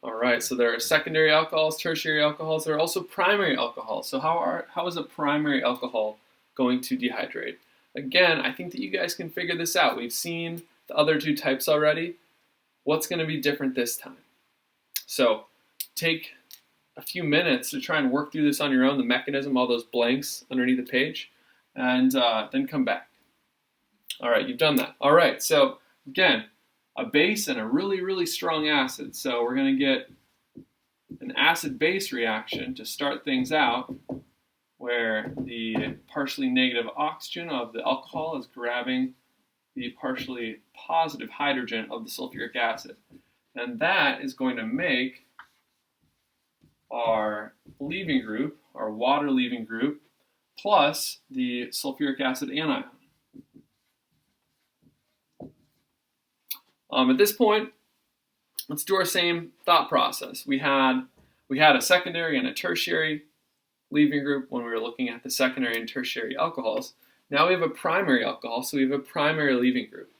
All right, so there are secondary alcohols, tertiary alcohols. There are also primary alcohols. So how is a primary alcohol going to dehydrate? Again, I think that you guys can figure this out. We've seen the other two types already. What's going to be different this time? So take a few minutes to try and work through this on your own, the mechanism, all those blanks underneath the page, and then come back. All right, you've done that. All right, so again, a base and a really, really strong acid. So we're going to get an acid-base reaction to start things out, where the partially negative oxygen of the alcohol is grabbing the partially positive hydrogen of the sulfuric acid. And that is going to make our leaving group, our water leaving group, plus the sulfuric acid anion. At this point, let's do our same thought process. We had a secondary and a tertiary leaving group when we were looking at the secondary and tertiary alcohols. Now we have a primary alcohol, so we have a primary leaving group.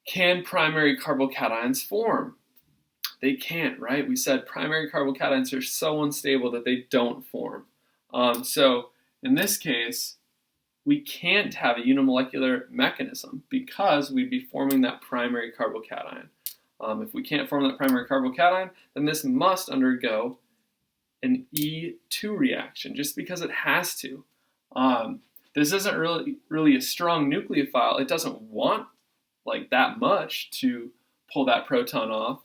Can primary carbocations form? They can't, right? We said primary carbocations are so unstable that they don't form. So in this case, we can't have a unimolecular mechanism because we'd be forming that primary carbocation. If we can't form that primary carbocation, then this must undergo an E2 reaction just because it has to. This isn't really a strong nucleophile. It doesn't want like that much to pull that proton off.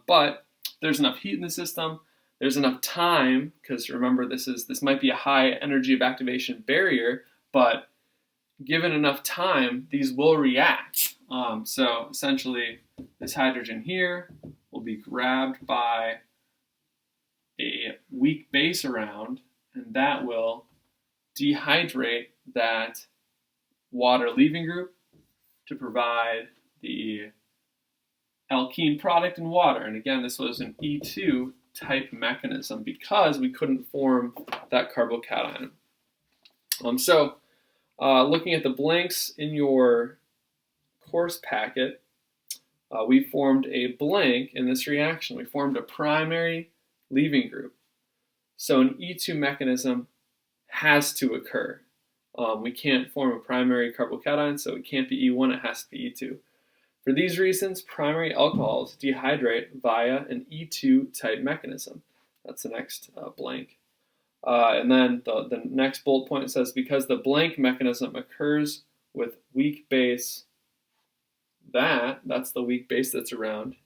But there's enough heat in the system. There's enough time, because remember this might be a high energy of activation barrier, but given enough time, these will react. So essentially, this hydrogen here will be grabbed by a weak base around, and that will dehydrate that water leaving group to provide the alkene product in water. And again, this was an E2 type mechanism because we couldn't form that carbocation. So looking at the blanks in your course packet, we formed a blank in this reaction. We formed a primary leaving group. So an E2 mechanism has to occur. We can't form a primary carbocation, so it can't be E1, it has to be E2. For these reasons, primary alcohols dehydrate via an E2 type mechanism. That's the next blank. And then the next bullet point says, because the blank mechanism occurs with weak base, that's the weak base that's around,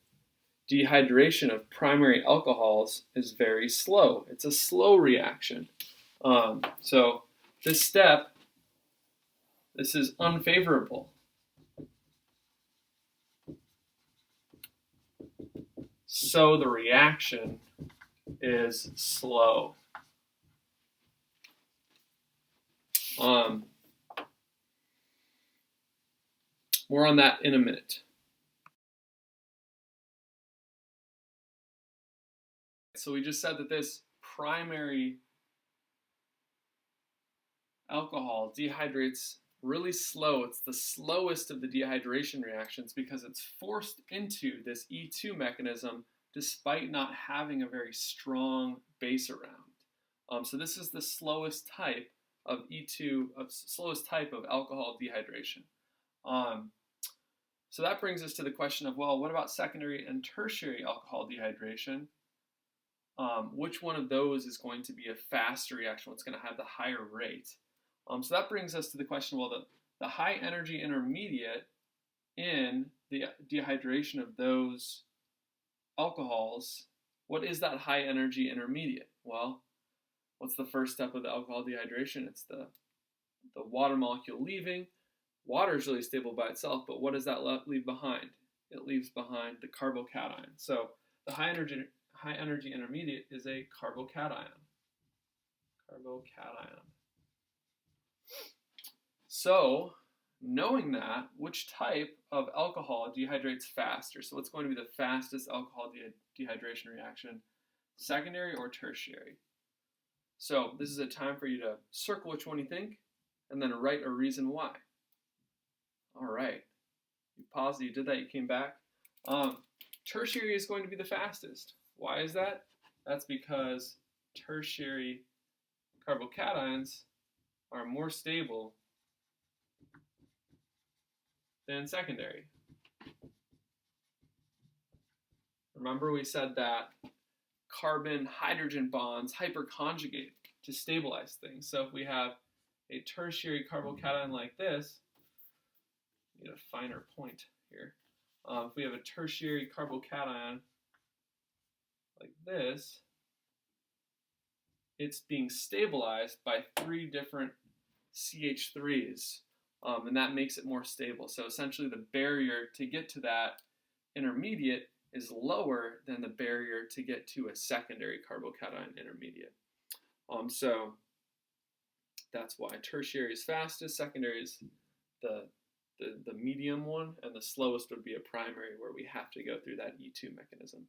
dehydration of primary alcohols is very slow. It's a slow reaction. So this step, this is unfavorable. So the reaction is slow. More on that in a minute. So we just said that this primary alcohol dehydrates really slow. It's the slowest of the dehydration reactions because it's forced into this E2 mechanism despite not having a very strong base around. So this is the slowest type of slowest type of alcohol dehydration. So that brings us to the question of, well, what about secondary and tertiary alcohol dehydration? Which one of those is going to be a faster reaction? What's going to have the higher rate? So that brings us to the question, well, the high energy intermediate in the dehydration of those alcohols, what is that high energy intermediate? Well, what's the first step of the alcohol dehydration? It's the water molecule leaving. Water is really stable by itself, but what does that leave behind? It leaves behind the carbocation. So the high energy intermediate is a carbocation. So knowing that, which type of alcohol dehydrates faster? So what's going to be the fastest alcohol dehydration reaction? Secondary or tertiary? So this is a time for you to circle which one you think, and then write a reason why. All right. You paused, you did that, you came back. Tertiary is going to be the fastest. Why is that? That's because tertiary carbocations are more stable than secondary. Remember we said that carbon-hydrogen bonds hyperconjugate to stabilize things. So if we have a tertiary carbocation like this, I need a finer point here. If we have a tertiary carbocation like this, it's being stabilized by 3 different CH3s, and that makes it more stable. So essentially the barrier to get to that intermediate is lower than the barrier to get to a secondary carbocation intermediate. So that's why tertiary is fastest, secondary is the medium one, and the slowest would be a primary where we have to go through that E2 mechanism.